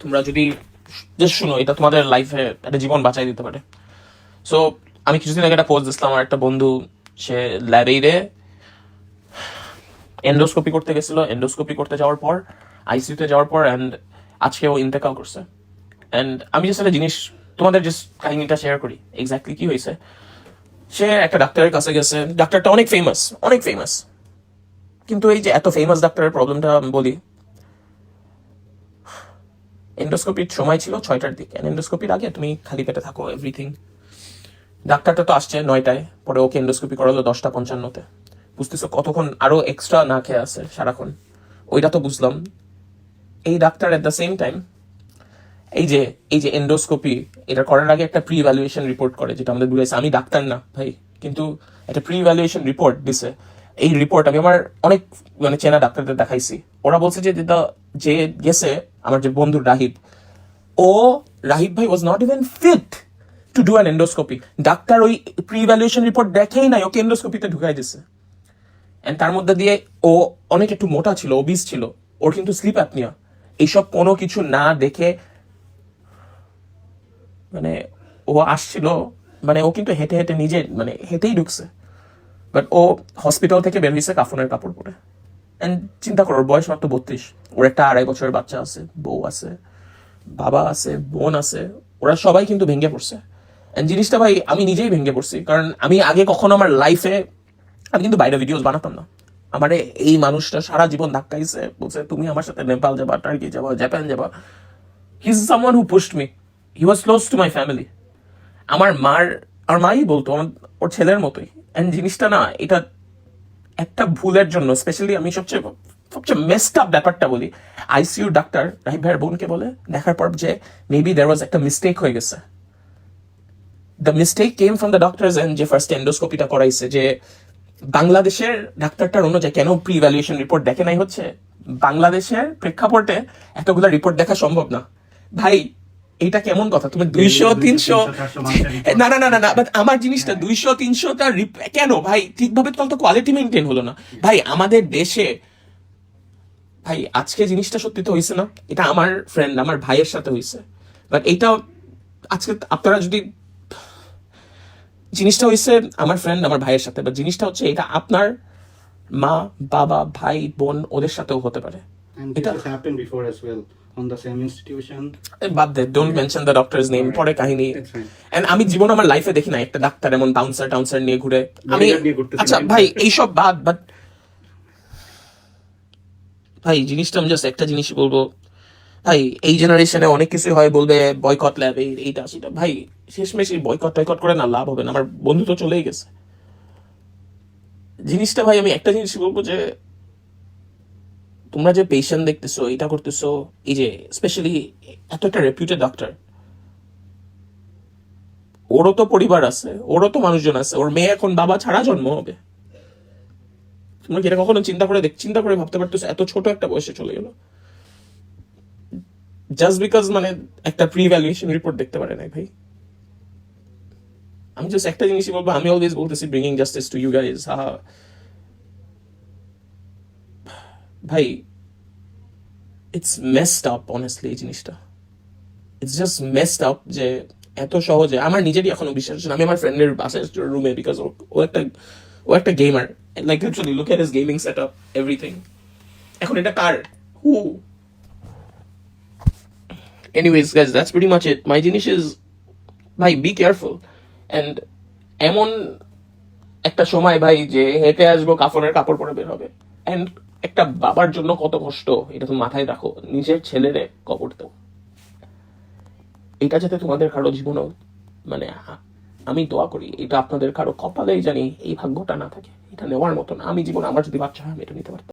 তোমরা যদি জাস্ট শুনো, এটা তোমাদের লাইফে একটা জীবন বাঁচাই দিতে পারে। সো আমি কিছুদিন আগে একটা পোস্ট দিচ্ছিলাম, আমার একটা বন্ধু সে ল্যাবেইরে এন্ডোস্কোপি করতে গেছিল, এন্ডোস্কোপি করতে যাওয়ার পর আইসিইউতে যাওয়ার পর অ্যান্ড আজকে ও ইন্তেকাল করছে। অ্যান্ড আমি জাস্ট একটা জিনিস তোমাদের জাস্ট কাহিনীটা শেয়ার করি এক্স্যাক্টলি কি হয়েছে। সে একটা ডাক্তারের কাছে গেছে, ডাক্তারটা অনেক ফেমাস, কিন্তু এই যে এত ফেমাস ডাক্তারের প্রবলেমটা আমি বলি, এন্ডোস্কোপির সময় ছিল 6টার দিকে, এন্ডোস্কোপির আগে তুমি খালি পেটে থাকো এভরিথিং। ডাক্তারটা তো আসছে 9টায়, পরে ওকে এন্ডোস্কোপি করালো 10টা 55-তে। বুঝতেছো কতক্ষণ আরো এক্সট্রা না খেয়ে আছে সারাক্ষণ, ওইটা তো বুঝলাম। এই doctor at the same time এই যে এন্ডোস্কোপি এটা করার আগে একটা প্রি ভ্যালুয়েশন রিপোর্ট করে, যেটা আমাদের বুঝাইছে। আমি ডাক্তার না ভাই, কিন্তু একটা প্রি ভ্যালুয়েশন রিপোর্ট দিছে। এই রিপোর্ট আমি আমার অনেক চেনা ডাক্তারদের দেখাইছি, ওরা বলছে যে যে গেছে আমার যে বন্ধু রাহিব ভাই was not even fit to do an endoscopy. Doctor ওই প্রি ভ্যালুয়েশন রিপোর্ট দেখেই নাই, ওকে এন্ডোস্কোপিতে ঢুকাই দিছে। এন্ড তার মধ্যে দিয়ে ও অনেক একটু মোটা ছিল, ওবিস ছিল, ওর কিন্তু স্লিপ অ্যাপনিয়া। এইসব কোনো কিছু না দেখে ও আসছিল, ও কিন্তু হেঁটে হেঁটে নিজে হেঁটেই ঢুকছে। বাট ও হসপিটাল থেকে বের হয়েছে কাফনের কাপড় পরে। এন্ড চিন্তা করো, ওর বয়স মাত্র 32, ওর একটা 2.5 বছরের বাচ্চা আছে, বউ আছে, বাবা আছে, বোন আছে, ওরা সবাই কিন্তু ভেঙে পড়ছে। এন্ড জিনিসটা ভাই আমি নিজেই ভেঙে পড়ছি, কারণ আমি আগে কখনো আমার লাইফে আমি কিন্তু বাইরে ভিডিওস বানাতাম না। আমারে এই মানুষটা সারা জীবন ধাক্কাইছে, বলছে তুমি আমার সাথে নেপাল যাবা, টার্কি যাবা, জাপান যাবা। He is someone who pushed me, he was close to my family. আমার মাই বলতো ওর ছেলের মতোই। এন্ড জিনিসটা না, এটা একটা ভুলের জন্য, স্পেশালি আমি সবচেয়ে মেসড আপ ব্যাপারটা বলি, আইসিইউ ডাক্তার রাহিব ভাইয়ের বোনকে বলে দেখার পর যে মেবি দেয়ার ওয়াজ একটা মিস্টেক হয়ে গেছে। The mistake came from the doctors and যে ফার্স্ট এন্ডোস্কোপিটা করাইছে, যে বাংলাদেশের ডাক্তারটার অনুযায়ী কেন প্রি ভ্যালুয়েশন রিপোর্ট দেখে নাই হচ্ছে, বাংলাদেশের প্রেক্ষাপটে এতগুলা রিপোর্ট দেখা সম্ভব না ভাই। এটা কেমন কথা, তুমি 200-300 না না না না না, বাট আমার জিনিসটা 200-300টা কেন ভাই, ঠিকভাবে তো কোয়ালিটি মেনটেন হলো না ভাই আমাদের দেশে। ভাই আজকে জিনিসটা সত্যি তো হয়েছে না, এটা আমার ফ্রেন্ড আমার ভাইয়ের সাথে হয়েছে। বাট এইটা আজকে আপনারা যদি, জিনিসটা হয়েছে আমার ফ্রেন্ড আমার ভাইয়ের সাথে, বাট জিনিসটা হচ্ছে এটা আপনার মা বাবা ভাই বোন ওদের সাথেও হতে পারে। And this has happened before as well on the same institution. বাদ দে, don't mention the doctor's name, পরে কাহিনী। এন্ড আমি জীবন আমার লাইফে দেখি না একটা ডাক্তার এমন বাউন্সার নিয়ে ঘুরে। আমি আচ্ছা ভাই এইসব বাদ, বাট ভাই জিনিসটা আমি জাস্ট একটা জিনিসই বলবো, ভাই এই জেনারেশনে অনেক কিছু হয়, বলবে বয়কট ল্যাব এইটা সেটা। ভাই শেষমেশ বয়কট টয়কট করে না লাভ হবে না, আমার বন্ধু তো চলেই গেছে। জিনিসটা ভাই আমি একটা জিনিস বলবো, যে তোমরা যে পেশেন্ট দেখতেছো, এটা করতেছো, এই যে স্পেশালি এত একটা রেপিউটেড ডাক্তার, ওরও তো পরিবার আছে, ওরও তো মানুষজন আছে, ওর মেয়ে এখন বাবা ছাড়া জন্ম হবে। তোমরা কি এটা কখনো চিন্তা করে ভাবতে পারতেছো এত ছোট একটা বয়সে চলে গেল জাস্ট বিকজ একটা প্রি ভ্যালুয়েশন রিপোর্ট দেখতে পারে নাই ভাই। আমি জাস্ট একটা জিনিসই বলবো, আমি অলওয়েজ বলতেছি bringing justice to you guys. ভাই ইটস মেসড আপ অনেস্টলি, এই জিনিসটা ইটস জাস্ট মেসড আপ, যে এত সহজে আমার নিজেরই এখনো বিশ্বাস হচ্ছে না। আমি আমার ফ্রেন্ডের বাসায় রুমে, বিকজ ও একটা gamer, like literally look at his gaming setup everything. এখন এটা কার, হু? Anyways guys, that's pretty much it. My জিনিস ইজ ভাই বি কেয়ারফুল। এন্ড এমন একটা সময় ভাই যে হেঁটে আসবো, কাফনের কাপড় পরে বের হবে। এন্ড একটা বাবার জন্য কত কষ্ট, এটা তো মাথায় রাখো, নিজের ছেলেরে কবর দাও। এটা যাতে তোমাদের কারো জীবনও আমি দোয়া করি এটা আপনাদের কারো কপালেই জানি এই ভাগ্যটা না থাকে, এটা নেওয়ার মতো না। আমি জীবন আমার যদি বাচ্চা হয় আমি এটা নিতে পারতাম।